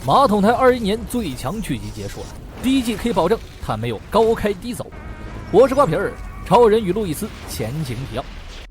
马桶台21年最强剧集结束了，第一季可以保证它没有高开低走。我是瓜皮儿，超人与路易斯前情提要。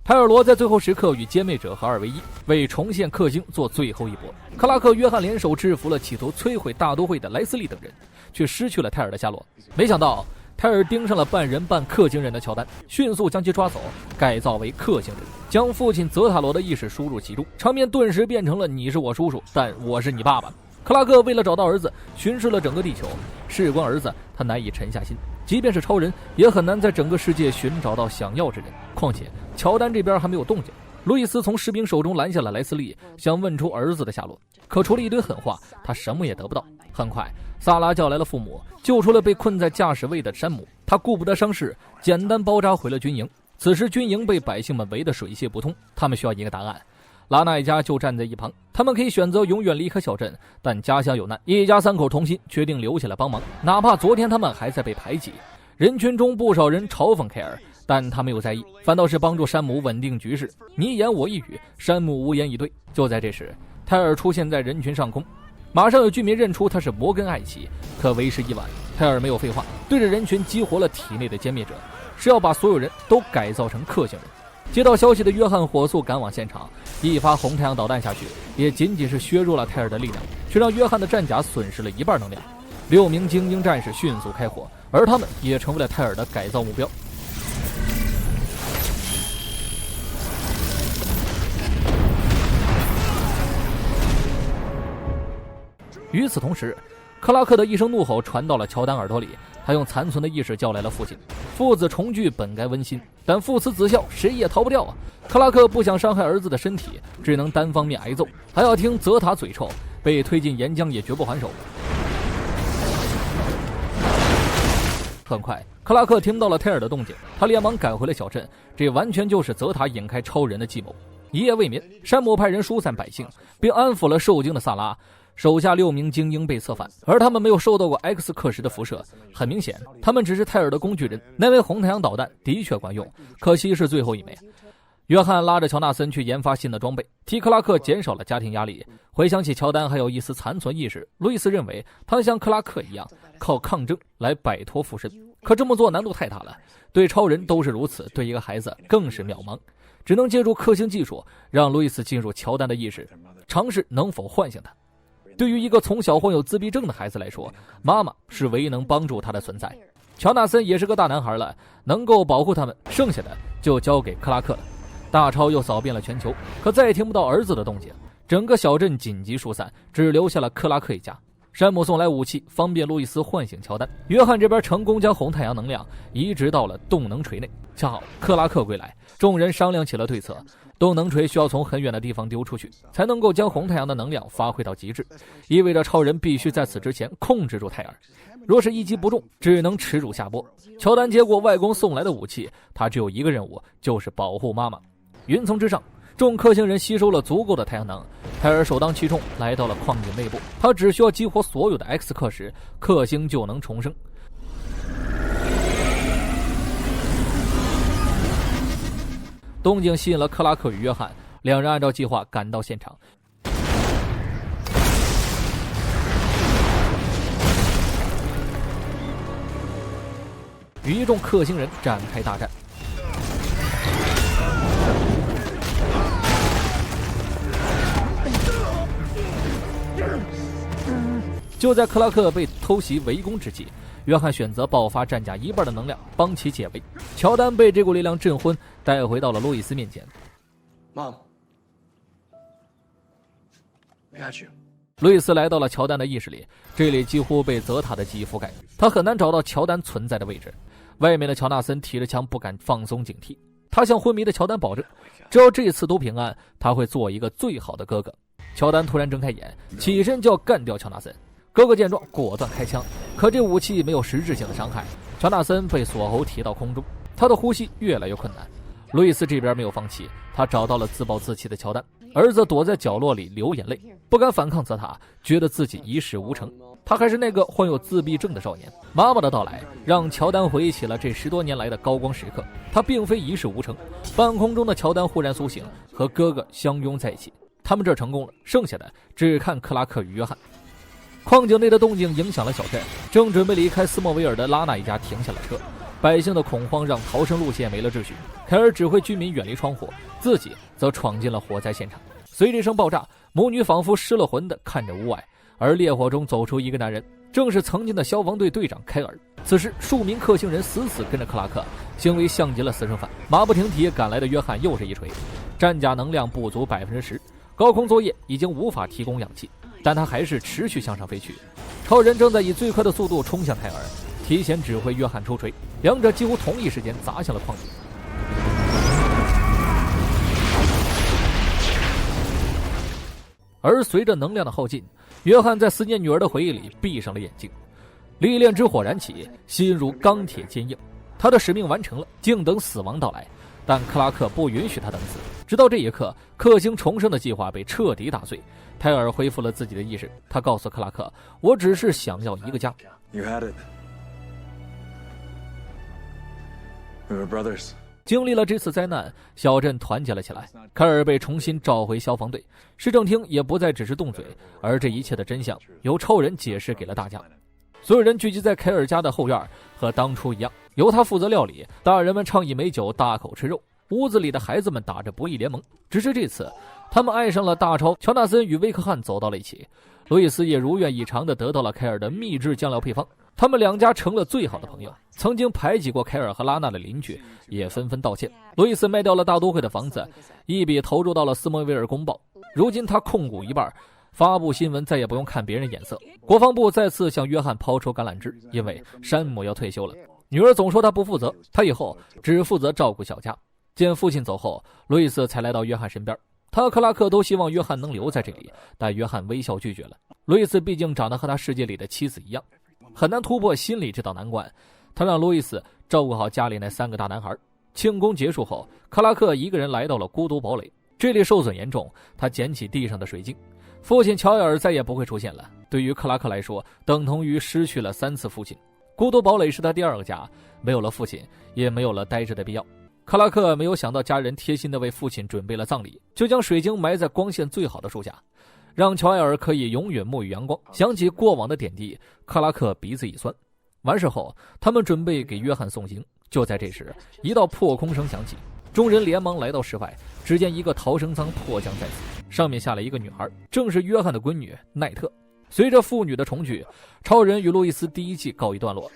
泰尔罗在最后时刻与歼灭者合2为1，为重现克星做最后一搏。克拉克、约翰联手制服了企图摧毁大都会的莱斯利等人，却失去了泰尔的下落。没想到泰尔盯上了半人半克星人的乔丹，迅速将其抓走，改造为克星人，将父亲泽塔罗的意识输入其中，场面顿时变成了你是我叔叔，但我是你爸爸。克拉克为了找到儿子，巡视了整个地球，事关儿子，他难以沉下心。即便是超人，也很难在整个世界寻找到想要之人。况且乔丹这边还没有动静。路易斯从士兵手中拦下了莱斯利，想问出儿子的下落，可除了一堆狠话，他什么也得不到。很快，萨拉叫来了父母，救出了被困在驾驶位的山姆。他顾不得伤势，简单包扎回了军营。此时军营被百姓们围得水泄不通，他们需要一个答案。拉纳一家就站在一旁，他们可以选择永远离开小镇，但家乡有难，一家3口同心，决定留下来帮忙，哪怕昨天他们还在被排挤。人群中不少人嘲讽凯尔，但他没有在意，反倒是帮助山姆稳定局势，你一言我一语，山姆无言以对。就在这时，泰尔出现在人群上空，马上有居民认出他是摩根艾奇，可为时已晚。泰尔没有废话，对着人群激活了体内的歼灭者，是要把所有人都改造成克星人。接到消息的约翰火速赶往现场，一发红太阳导弹下去，也仅仅是削弱了泰尔的力量，却让约翰的战甲损失了1半能量。6名精英战士迅速开火，而他们也成为了泰尔的改造目标。与此同时，克拉克的一声怒吼传到了乔丹耳朵里，他用残存的意识叫来了父亲。父子重聚本该温馨，但父慈子孝，谁也逃不掉啊！克拉克不想伤害儿子的身体，只能单方面挨揍，还要听泽塔嘴臭，被推进岩浆也绝不还手。很快，克拉克听到了泰尔的动静，他连忙赶回了小镇，这完全就是泽塔引开超人的计谋。一夜未眠，山姆派人疏散百姓，并安抚了受惊的萨拉。手下6名精英被策反，而他们没有受到过 X 克什的辐射，很明显他们只是泰尔的工具人。那枚红太阳导弹的确管用，可惜是最后一枚。约翰拉着乔纳森去研发新的装备，替克拉克减少了家庭压力。回想起乔丹还有一丝残存意识，路易斯认为他像克拉克一样靠抗争来摆脱附身，可这么做难度太大了，对超人都是如此，对一个孩子更是渺茫。只能借助克星技术让路易斯进入乔丹的意识，尝试能否唤醒他。对于一个从小患有自闭症的孩子来说，妈妈是唯一能帮助他的存在。乔纳森也是个大男孩了，能够保护他们，剩下的就交给克拉克了。大超又扫遍了全球，可再也听不到儿子的动静，整个小镇紧急疏散，只留下了克拉克一家。山姆送来武器，方便路易斯唤醒乔丹。约翰这边成功将红太阳能量移植到了动能锤内，恰好克拉克归来，众人商量起了对策。动能锤需要从很远的地方丢出去，才能够将红太阳的能量发挥到极致，意味着超人必须在此之前控制住泰尔，若是一击不中，只能耻辱下播。乔丹接过外公送来的武器，他只有一个任务，就是保护妈妈。云层之上，众克星人吸收了足够的太阳能，泰尔首当其冲来到了矿井内部，他只需要激活所有的 X 克时，克星就能重生。动静吸引了克拉克与约翰，两人按照计划赶到现场。与一众克星人展开大战。就在克拉克被偷袭围攻之际，约翰选择爆发战甲1半的能量帮其解围。乔丹被这股力量震昏，带回到了路易斯面前。Mom, I got you. 路易斯来到了乔丹的意识里，这里几乎被泽塔的记忆覆盖，他很难找到乔丹存在的位置。外面的乔纳森提着枪不敢放松警惕，他向昏迷的乔丹保证，只要这次都平安，他会做一个最好的哥哥。乔丹突然睁开眼，起身就要干掉乔纳森。哥哥见状果断开枪，可这武器没有实质性的伤害，乔纳森被锁喉提到空中，他的呼吸越来越困难。路易斯这边没有放弃，他找到了自暴自弃的乔丹，儿子躲在角落里流眼泪，不敢反抗泽塔，觉得自己一事无成。他还是那个患有自闭症的少年。妈妈的到来让乔丹回忆起了这10多年来的高光时刻，他并非一事无成。半空中的乔丹忽然苏醒，和哥哥相拥在一起，他们这儿成功了，剩下的只看克拉克与约翰。矿井内的动静影响了小镇，正准备离开斯莫维尔的拉纳一家停下了车。百姓的恐慌让逃生路线没了秩序，凯尔指挥居民远离窗户，自己则闯进了火灾现场。随着一声爆炸，母女仿佛失了魂地看着屋外，而烈火中走出一个男人，正是曾经的消防队队长凯尔。此时数名克星人死死跟着克拉克，行为像极了私生饭。马不停蹄赶来的约翰又是一锤，战甲能量不足10%，高空作业已经无法提供氧气，但他还是持续向上飞去。超人正在以最快的速度冲向凯尔，提前指挥约翰出锤，两者几乎同一时间砸向了矿井。而随着能量的耗尽，约翰在思念女儿的回忆里闭上了眼睛。历练之火燃起，心如钢铁坚硬。他的使命完成了，静等死亡到来。但克拉克不允许他等死。直到这一刻，克星重生的计划被彻底打碎。泰尔恢复了自己的意识，他告诉克拉克：“我只是想要一个家。” You had it. We were brothers. 经历了这次灾难，小镇团结了起来。凯尔被重新召回消防队，市政厅也不再只是动嘴，而这一切的真相由超人解释给了大家。所有人聚集在凯尔家的后院，和当初一样，由他负责料理，大人们畅饮美酒，大口吃肉。屋子里的孩子们打着博弈联盟，只是这次他们爱上了大超。乔纳森与威克汉走到了一起，路易斯也如愿以偿地得到了凯尔的秘制酱料配方。他们两家成了最好的朋友。曾经排挤过凯尔和拉纳的邻居也纷纷道歉。路易斯卖掉了大都会的房子，一笔投入到了斯莫维尔公报。如今他控股一半，发布新闻再也不用看别人眼色。国防部再次向约翰抛出橄榄枝，因为山姆要退休了。女儿总说他不负责，他以后只负责照顾小家。见父亲走后，路易斯才来到约翰身边。他和克拉克都希望约翰能留在这里，但约翰微笑拒绝了。路易斯毕竟长得和他世界里的妻子一样，很难突破心里这道难关。他让路易斯照顾好家里那3个大男孩。庆功结束后，克拉克一个人来到了孤独堡垒，这里受损严重。他捡起地上的水晶。父亲乔尔再也不会出现了，对于克拉克来说，等同于失去了3次父亲。孤独堡垒是他第2个家，没有了父亲，也没有了待着的必要。克拉克没有想到家人贴心地为父亲准备了葬礼，就将水晶埋在光线最好的树下，让乔埃尔可以永远沐浴阳光。想起过往的点滴，克拉克鼻子一酸。完事后，他们准备给约翰送行。就在这时，一道破空声响起，众人连忙来到室外，只见一个逃生舱迫降在此，上面下了一个女孩，正是约翰的闺女奈特。随着父女的重聚，超人与路易斯第1季告一段落。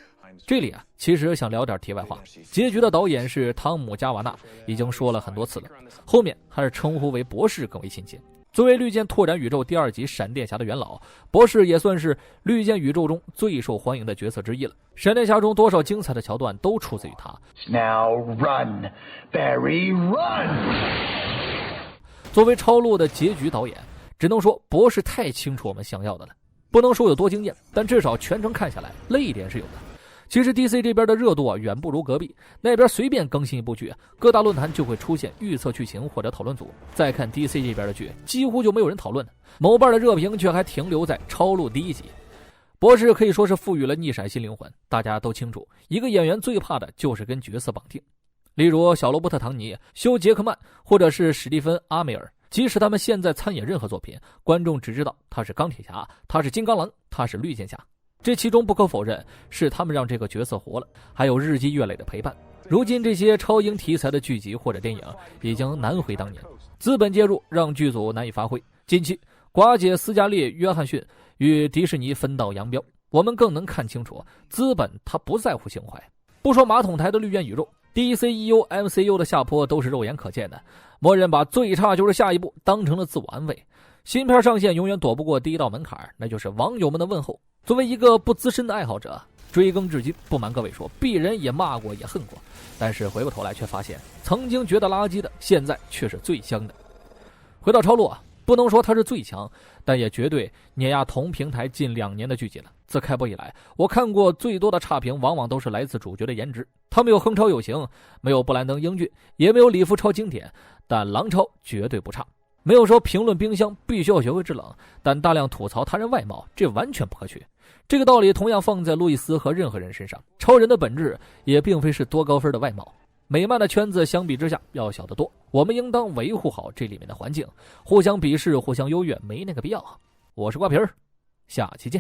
这里其实想聊点题外话。结局的导演是汤姆·加瓦纳，已经说了很多次了，后面还是称呼为博士更为亲切。作为绿箭拓展宇宙第2集闪电侠的元老，博士也算是绿箭宇宙中最受欢迎的角色之一了。闪电侠中多少精彩的桥段都出自于他。Now run, Barry, run! 作为超路的结局导演，只能说博士太清楚我们想要的了。不能说有多惊艳，但至少全程看下来泪点是有的。其实 DC 这边的热度远不如隔壁，那边随便更新一部剧，各大论坛就会出现预测剧情或者讨论组。再看 DC 这边的剧，几乎就没有人讨论，某瓣的热评却还停留在超路第1集。博士可以说是赋予了逆闪新灵魂。大家都清楚，一个演员最怕的就是跟角色绑定，例如小罗伯特·唐尼、休·杰克曼或者是史蒂芬·阿梅尔。即使他们现在参演任何作品，观众只知道他是钢铁侠，他是金刚狼，他是绿箭侠。这其中不可否认是他们让这个角色活了，还有日积月累的陪伴。如今这些超英题材的剧集或者电影已经难回当年，资本介入让剧组难以发挥。近期寡姐斯嘉丽·约翰逊与迪士尼分道扬镳，我们更能看清楚资本他不在乎情怀。不说马桶台的绿箭宇宙， DCEU、MCU 的下坡都是肉眼可见的，默认把最差就是下一步当成了自我安慰。新片上线永远躲不过第1道门槛，那就是网友们的问候。作为一个不资深的爱好者，追更至今，不瞒各位说，鄙人也骂过也恨过，但是回过头来却发现，曾经觉得垃圾的，现在却是最香的。回到超路不能说它是最强，但也绝对碾压同平台近2年的剧集了。自开播以来，我看过最多的差评往往都是来自主角的颜值。他没有横超有型，没有布兰登英俊，也没有李福超经典，但狼超绝对不差。没有说评论冰箱必须要学会制冷，但大量吐槽他人外貌，这完全不可取。这个道理同样放在路易斯和任何人身上。超人的本质也并非是多高分的外貌，美漫的圈子相比之下要小得多。我们应当维护好这里面的环境，互相鄙视，互相优越，没那个必要。我是瓜皮儿，下期见。